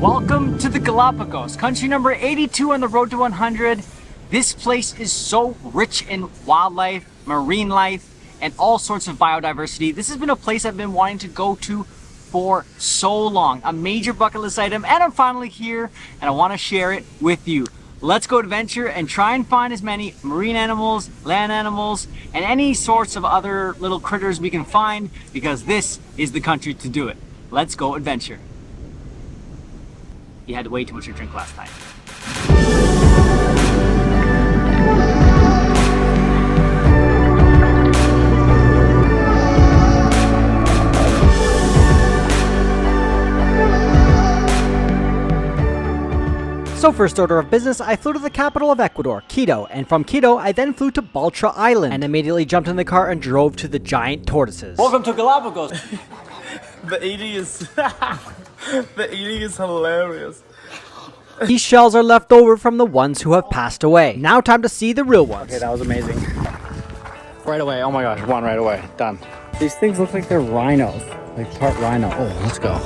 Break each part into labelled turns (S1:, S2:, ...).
S1: Welcome to the Galapagos, country number 82 on the road to 100. This place is so rich in wildlife, marine life, and all sorts of biodiversity. This has been a place I've been wanting to go to for so long. A major bucket list item, and I'm finally here, and I want to share it with you. Let's go adventure and try and find as many marine animals, land animals, and any sorts of other little critters we can find, because this is the country to do it. Let's go adventure. You had way too much to drink last night.
S2: So first order of business, I flew to the capital of Ecuador, Quito, and from Quito, I then flew to Baltra Island, and immediately jumped in the car and drove to the giant tortoises.
S1: Welcome to Galapagos.
S3: The eating is hilarious.
S2: These shells are left over from the ones who have passed away. Now time to see the real ones.
S1: Okay, that was amazing. Right away, oh my gosh, one right away, done. These things look like they're rhinos, like part rhino. Oh, let's go.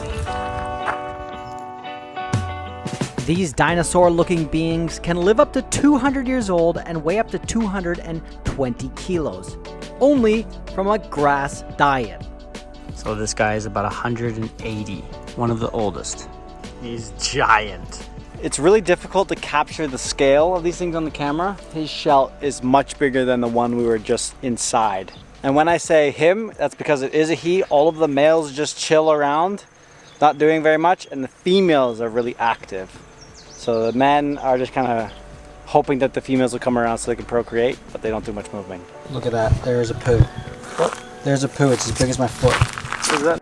S2: These dinosaur-looking beings can live up to 200 years old and weigh up to 220 kilos, only from a grass diet.
S1: So this guy is about 180, one of the oldest. He's giant.
S4: It's really difficult to capture the scale of these things on the camera. His shell is much bigger than the one we were just inside. And when I say him, that's because it is a he. All of the males just chill around, not doing very much, and the females are really active. So the men are just kind of hoping that the females will come around so they can procreate, but they don't do much moving.
S2: Look at that, there's a poo. There's a poo, it's as big as my foot.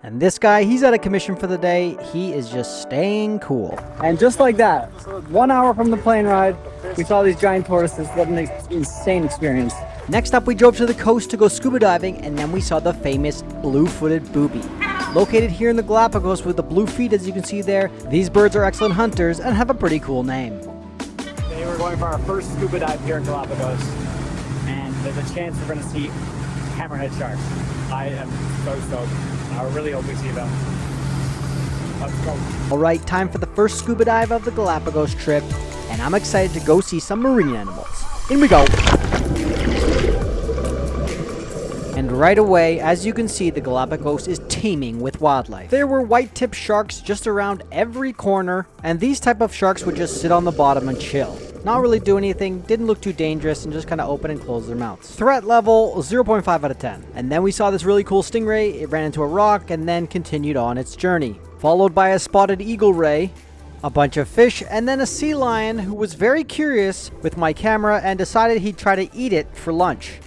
S2: And this guy, he's out of commission for the day. He is just staying cool.
S1: And just like that, 1 hour from the plane ride, we saw these giant tortoises. What an insane experience.
S2: Next up, we drove to the coast to go scuba diving, and then we saw the famous blue-footed booby. Located here in the Galapagos with the blue feet, as you can see there, these birds are excellent hunters and have a pretty cool name.
S1: Today we're going for our first scuba dive here in Galapagos, and there's a chance we're going to see hammerhead sharks. I am so stoked. I really hope we see them. Let's go.
S2: Alright, time for the first scuba dive of the Galapagos trip, and I'm excited to go see some marine animals. In we go! And right away, as you can see, the Galapagos is teeming with wildlife. There were white-tipped sharks just around every corner, and these type of sharks would just sit on the bottom and chill. Not really do anything, didn't look too dangerous, and just kind of open and close their mouths. Threat level, 0.5 out of 10. And then we saw this really cool stingray. It ran into a rock and then continued on its journey. Followed by a spotted eagle ray, a bunch of fish, and then a sea lion who was very curious with my camera and decided he'd try to eat it for lunch.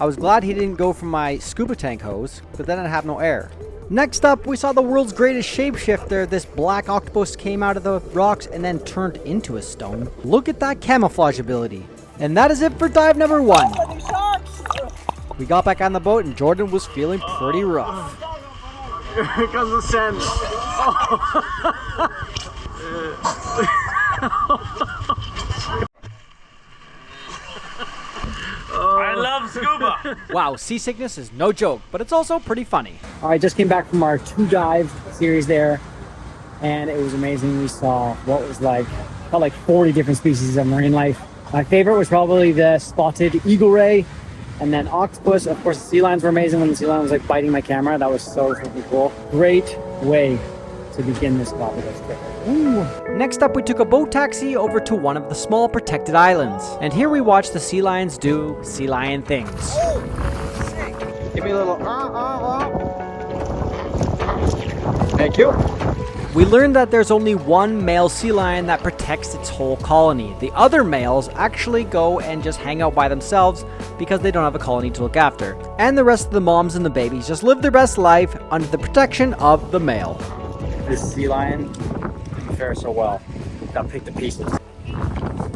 S2: I was glad he didn't go for my scuba tank hose, but then I'd have no air. Next up, we saw the world's greatest shapeshifter. This black octopus came out of the rocks and then turned into a stone. Look at that camouflage ability. And that is it for dive number 1. We got back on the boat and Jordan was feeling pretty rough.
S3: Here comes the sand. I love scuba.
S2: Wow, seasickness is no joke, but it's also pretty funny.
S1: All right, just came back from our 2-dive series there, and it was amazing. We saw what was felt like 40 different species of marine life. My favorite was probably the spotted eagle ray, and then octopus. Of course, the sea lions were amazing when the sea lion was like biting my camera. That was so freaking cool. Great way to begin this Galapagos trip. Ooh.
S2: Next up, we took a boat taxi over to one of the small protected islands. And here we watched the sea lions do sea lion things.
S4: Give me a little Thank you.
S2: We learned that there's only one male sea lion that protects its whole colony. The other males actually go and just hang out by themselves because they don't have a colony to look after. And the rest of the moms and the babies just live their best life under the protection of the male.
S1: This sea lion didn't fare so well. Got picked to pieces.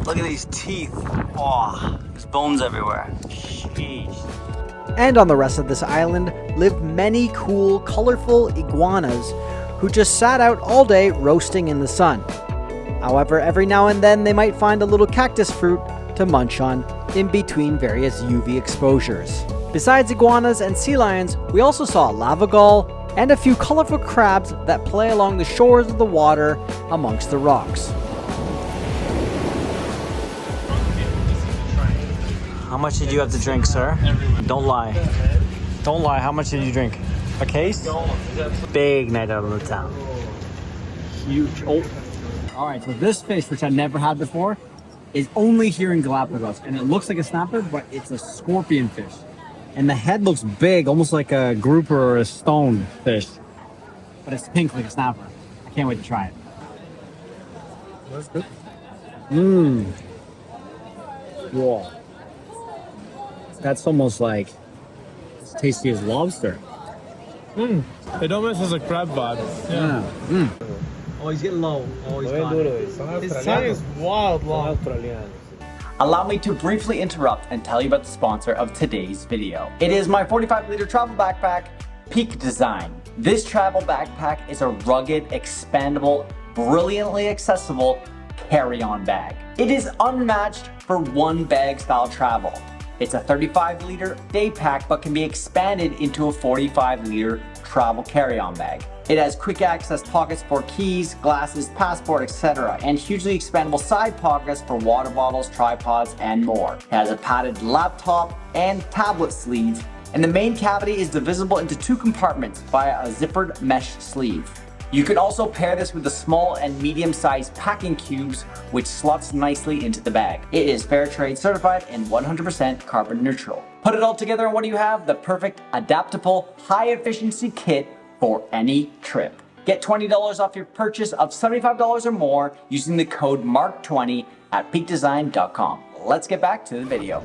S4: Look at these teeth. Oh, there's bones everywhere. Jeez.
S2: And on the rest of this island lived many cool, colorful iguanas who just sat out all day roasting in the sun. However, every now and then they might find a little cactus fruit to munch on in between various UV exposures. Besides iguanas and sea lions, we also saw lava gull, and a few colorful crabs that play along the shores of the water amongst the rocks.
S4: How much did you have to drink, sir? Don't lie. Don't lie. How much did you drink? A case? Big night out on the town.
S1: Huge. Oh. All right, so this fish, which I never had before, is only here in Galapagos, and it looks like a snapper, but it's a scorpion fish. And the head looks big, almost like a grouper or a stone fish, but it's pink like a snapper. I can't wait to try it.
S3: That's good.
S1: Mmm. Whoa. That's almost like as tasty as lobster.
S3: It almost has a crab vibe.
S1: Yeah. Mm.
S4: Oh, he's getting low. Oh, he's gone.
S3: His tongue is wild long.
S1: Allow me to briefly interrupt and tell you about the sponsor of today's video. It is my 45-liter travel backpack, Peak Design. This travel backpack is a rugged, expandable, brilliantly accessible carry-on bag. It is unmatched for one bag style travel. It's a 35-liter day pack but can be expanded into a 45-liter travel carry-on bag. It has quick access pockets for keys, glasses, passport, etc. and hugely expandable side pockets for water bottles, tripods, and more. It has a padded laptop and tablet sleeve, and the main cavity is divisible into two compartments via a zippered mesh sleeve. You can also pair this with the small and medium-sized packing cubes, which slots nicely into the bag. It is fair trade certified and 100% carbon neutral. Put it all together and what do you have? The perfect adaptable, high-efficiency kit for any trip. Get $20 off your purchase of $75 or more using the code MARK20 at peakdesign.com. Let's get back to the video.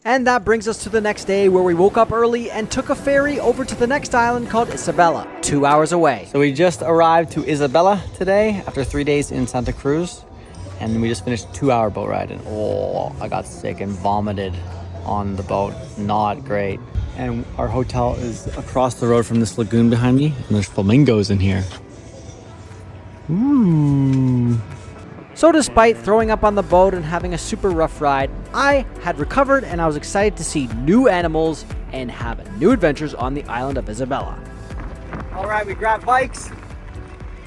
S2: And that brings us to the next day, where we woke up early and took a ferry over to the next island called Isabela, 2 hours away.
S4: So we just arrived to Isabela today after 3 days in Santa Cruz. And we just finished a 2-hour boat ride. And oh, I got sick and vomited on the boat. Not great. And our hotel is across the road from this lagoon behind me. And there's flamingos in here. Ooh.
S2: So despite throwing up on the boat and having a super rough ride, I had recovered and I was excited to see new animals and have new adventures on the island of Isabela.
S1: All right, we grabbed bikes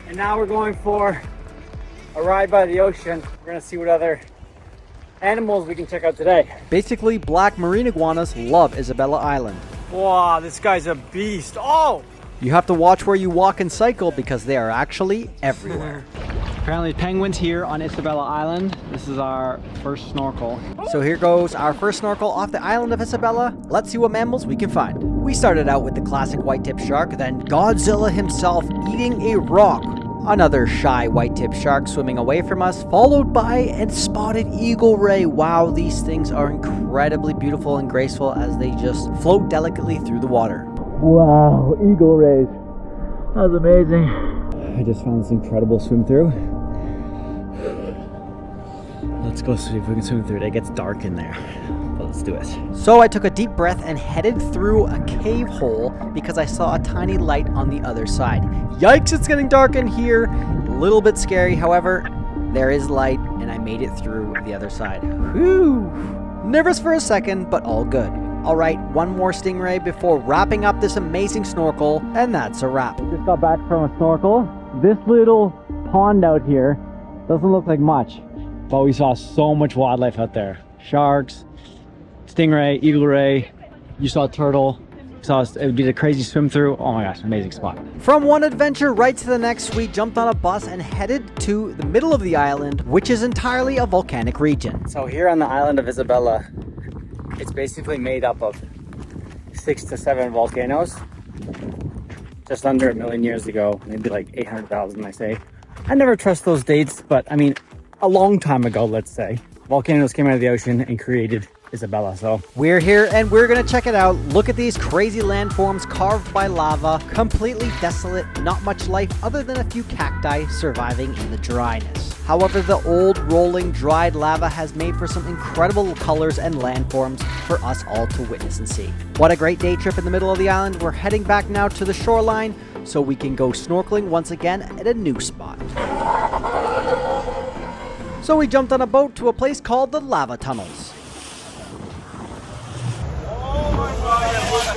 S1: and now we're going for a ride by the ocean. We're gonna see what other animals we can check out today.
S2: Basically, black marine iguanas love Isabela Island.
S4: Wow, this guy's a beast. Oh!
S2: You have to watch where you walk and cycle because they are actually everywhere.
S4: Apparently penguins here on Isabela Island. This is our first snorkel.
S2: So here goes our first snorkel off the island of Isabela. Let's see what mammals we can find. We started out with the classic white-tip shark, then Godzilla himself eating a rock. Another shy white-tip shark swimming away from us, followed by a spotted eagle ray. Wow, these things are incredibly beautiful and graceful as they just float delicately through the water.
S4: Wow, eagle rays. That was amazing. I just found this incredible swim through. Let's go see if we can swim through it. It gets dark in there, but let's do it.
S2: So I took a deep breath and headed through a cave hole because I saw a tiny light on the other side. Yikes, it's getting dark in here. A little bit scary, however, there is light and I made it through the other side. Whew. Nervous for a second, but all good. All right, one more stingray before wrapping up this amazing snorkel, and that's a wrap.
S4: Just got back from a snorkel. This little pond out here doesn't look like much, but we saw so much wildlife out there. Sharks, stingray, eagle ray, you saw a turtle. So it did a crazy swim through. Oh my gosh, amazing spot.
S2: From one adventure right to the next, we jumped on a bus and headed to the middle of the island, which is entirely a volcanic region.
S4: So here on the island of Isabela, it's basically made up of 6 to 7 volcanoes. Just under 1 million years ago, maybe like 800,000 I say. I never trust those dates, but I mean, a long time ago, let's say, volcanoes came out of the ocean and created Isabela. So
S2: we're here and we're gonna check it out. Look at these crazy landforms carved by lava, completely desolate, not much life other than a few cacti surviving in the dryness. However, the old rolling dried lava has made for some incredible colors and landforms for us all to witness and see. What a great day trip in the middle of the island. We're heading back now to the shoreline so we can go snorkeling once again at a new spot. So we jumped on a boat to a place called the Lava Tunnels.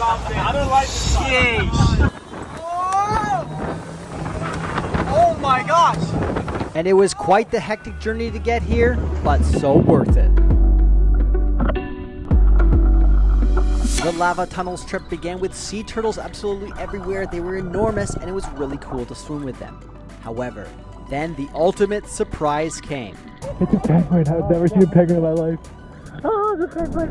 S3: I don't like this.
S1: Sheesh. Oh my gosh.
S2: And it was quite the hectic journey to get here, but so worth it. The lava tunnels trip began with sea turtles absolutely everywhere. They were enormous and it was really cool to swim with them. However, then the ultimate surprise came.
S3: It's a penguin. I've never seen a penguin in my life. Oh, the penguin.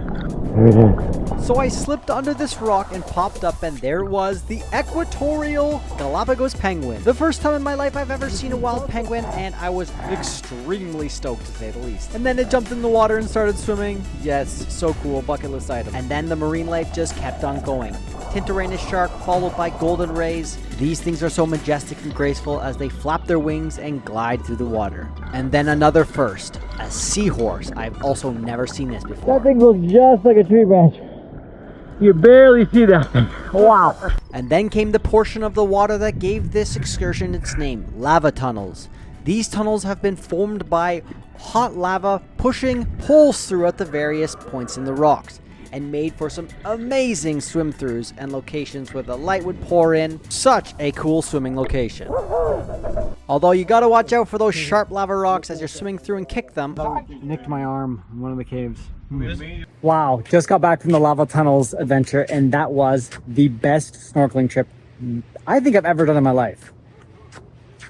S3: There it is.
S2: So I slipped under this rock and popped up, and there it was, the equatorial Galapagos penguin. The first time in my life I've ever seen a wild penguin, and I was extremely stoked to say the least. And then it jumped in the water and started swimming. Yes, so cool, bucket list item. And then the marine life just kept on going. Tintoranus shark followed by golden rays. These things are so majestic and graceful as they flap their wings and glide through the water. And then another first, a seahorse. I've also never seen this before.
S4: That thing looks just like a tree branch. You barely see that thing. Wow.
S2: And then came the portion of the water that gave this excursion its name, lava tunnels. These tunnels have been formed by hot lava pushing holes throughout the various points in the rocks, and made for some amazing swim throughs and locations where the light would pour in. Such a cool swimming location. Although you gotta watch out for those sharp lava rocks as you're swimming through and kick them.
S4: Nicked my arm in one of the caves. Wow, just got back from the lava tunnels adventure, and that was the best snorkeling trip I think I've ever done in my life.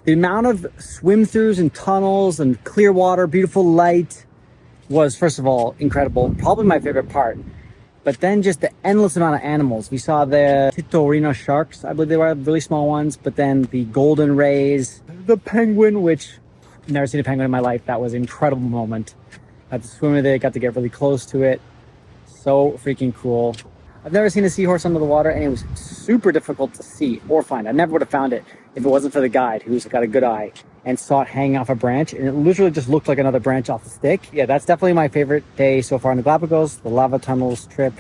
S4: The amount of swim throughs and tunnels and clear water, beautiful light was, first of all, incredible. Probably my favorite part. But then just the endless amount of animals. We saw the Tintoranus sharks, I believe they were really small ones, but then the golden rays, the penguin, which I've never seen a penguin in my life. That was an incredible moment. Got to swim with it, got to get really close to it. So freaking cool. I've never seen a seahorse under the water, and it was super difficult to see or find. I never would have found it if it wasn't for the guide who's got a good eye and saw it hanging off a branch, and it literally just looked like another branch off the stick. Yeah, that's definitely my favorite day so far in the Galapagos. The lava tunnels trip,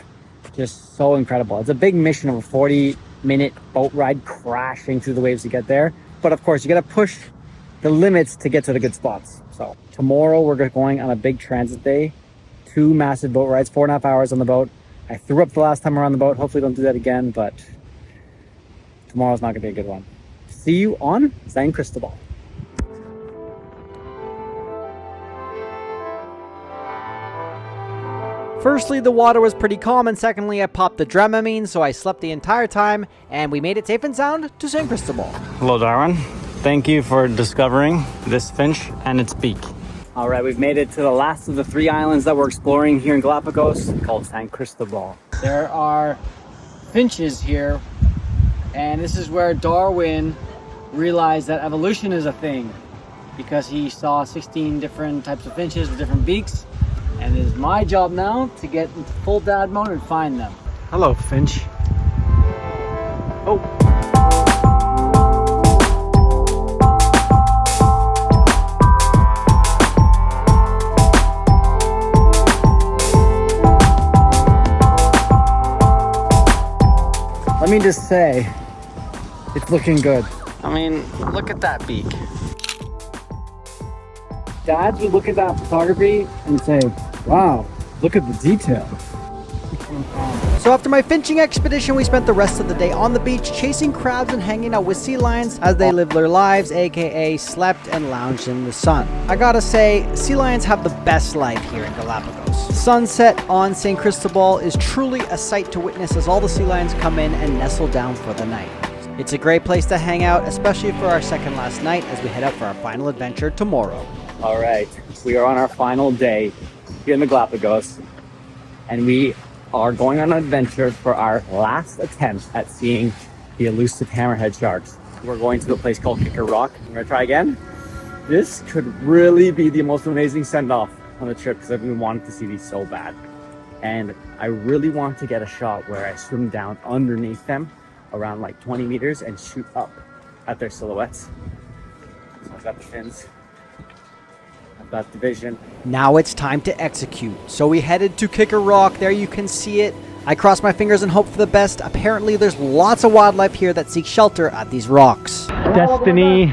S4: just so incredible. It's a big mission of a 40-minute boat ride crashing through the waves to get there. But of course, you gotta push the limits to get to the good spots. So tomorrow we're going on a big transit day, 2 massive boat rides, 4.5 hours on the boat. I threw up the last time around the boat. Hopefully don't do that again, but tomorrow's not gonna be a good one. See you on San Cristobal.
S2: Firstly, the water was pretty calm, and secondly, I popped the Dramamine, so I slept the entire time, and we made it safe and sound to San Cristobal.
S4: Hello, Darwin. Thank you for discovering this finch and its beak. All right, we've made it to the last of the 3 islands that we're exploring here in Galapagos, called San Cristobal.
S1: There are finches here, and this is where Darwin realized that evolution is a thing, because he saw 16 different types of finches with different beaks, and it is my job now to get into full dad mode and find them.
S4: Hello, finch. Oh. Let me just say, it's looking good. I mean, look at that beak. Dads would look at that photography and say, wow, look at the detail.
S2: So after my finching expedition, we spent the rest of the day on the beach chasing crabs and hanging out with sea lions as they live their lives, aka slept and lounged in the sun. I gotta say, sea lions have the best life here in Galapagos. Sunset on San Cristobal is truly a sight to witness as all the sea lions come in and nestle down for the night. It's a great place to hang out, especially for our second last night as we head out for our final adventure tomorrow.
S4: All right, we are on our final day here in the Galapagos, and we are going on an adventure for our last attempt at seeing the elusive hammerhead sharks. We're going to a place called Kicker Rock. We're gonna try again. This could really be the most amazing send-off on the trip because I've been wanting to see these so bad. And I really want to get a shot where I swim down underneath them around like 20 meters and shoot up at their silhouettes. So I've got the fins. I've got the vision.
S2: Now it's time to execute. So we headed to Kicker Rock. There you can see it. I crossed my fingers and hope for the best. Apparently there's lots of wildlife here that seek shelter at these rocks.
S4: Destiny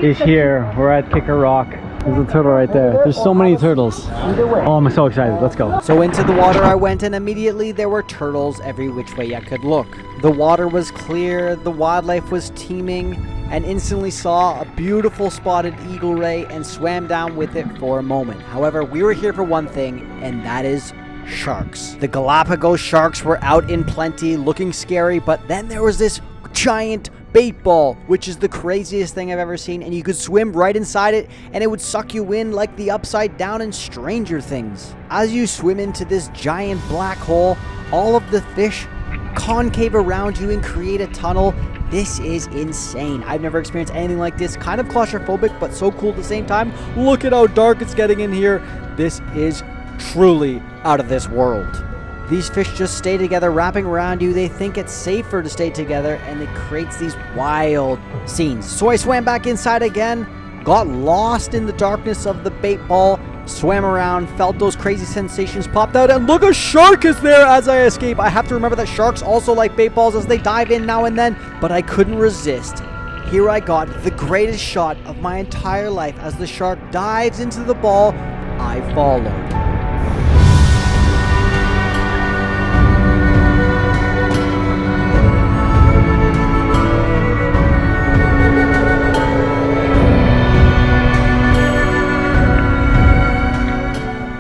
S4: is here. We're at Kicker Rock.
S3: There's a turtle right there. There's so many turtles. Oh, I'm so excited. Let's go.
S2: So into the water I went, and immediately there were turtles every which way I could look. The water was clear, the wildlife was teeming, and instantly saw a beautiful spotted eagle ray and swam down with it for a moment. However, we were here for one thing, and that is sharks. The Galapagos sharks were out in plenty, looking scary, but then there was this giant bait ball, which is the craziest thing I've ever seen, and you could swim right inside it and it would suck you in like the Upside Down in Stranger Things. As you swim into this giant black hole, all of the fish concave around you and create a tunnel. This is insane. I've never experienced anything like this. Kind of claustrophobic, but so cool at the same time. Look at how dark it's getting in here. This is truly out of this world. These fish just stay together, wrapping around you. They think it's safer to stay together, and it creates these wild scenes. So I swam back inside again, got lost in the darkness of the bait ball, swam around, felt those crazy sensations, popped out, and look, a shark is there as I escape. I have to remember that sharks also like bait balls as they dive in now and then, but I couldn't resist. Here I got the greatest shot of my entire life as the shark dives into the ball. I followed.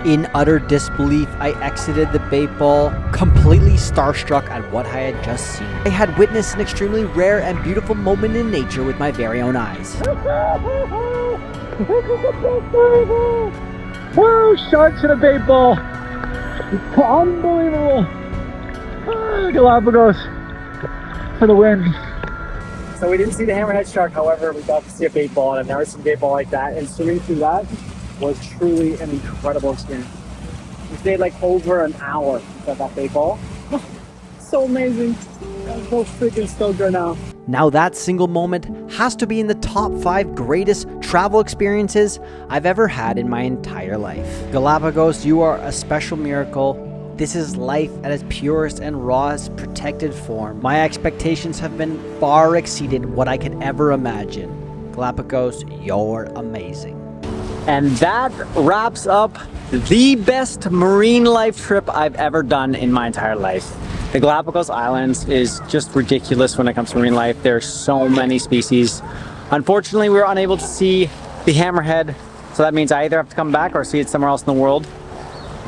S2: In utter disbelief, I exited the bait ball, completely starstruck at what I had just seen. I had witnessed an extremely rare and beautiful moment in nature with my very own eyes.
S3: Whoa, sharks in a bait ball. It's unbelievable. Galapagos for the win.
S1: So we didn't see the hammerhead shark, however, we got to see a bait ball, and I've never seen a bait ball like that, and swimming through that was truly an incredible experience. We stayed like over an hour at that bait ball. So amazing. I'm so freaking stoked right now.
S2: Now that single moment has to be in the top 5 greatest travel experiences I've ever had in my entire life. Galapagos, you are a special miracle. This is life at its purest and rawest protected form. My expectations have been far exceeded what I could ever imagine. Galapagos, you're amazing.
S4: And that wraps up the best marine life trip I've ever done in my entire life. The Galapagos Islands is just ridiculous when it comes to marine life. There are so many species. Unfortunately, we were unable to see the hammerhead, so that means I either have to come back or see it somewhere else in the world.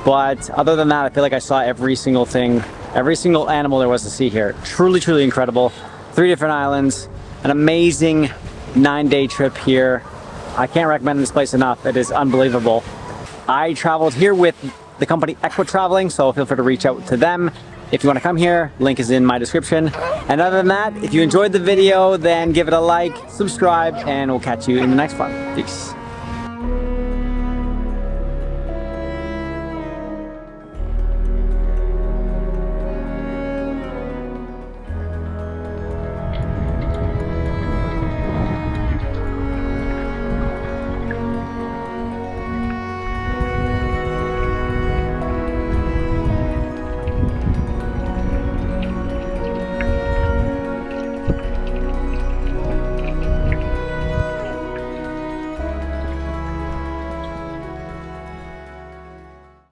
S4: But other than that, I feel like I saw every single thing, every single animal there was to see here. Truly, truly incredible. 3 different islands, an amazing 9-day trip here. I can't recommend this place enough. It is unbelievable. I traveled here with the company Equa Traveling, so feel free to reach out to them if you want to come here. Link is in my description. And other than that, if you enjoyed the video, then give it a like, subscribe, and we'll catch you in the next one. Peace.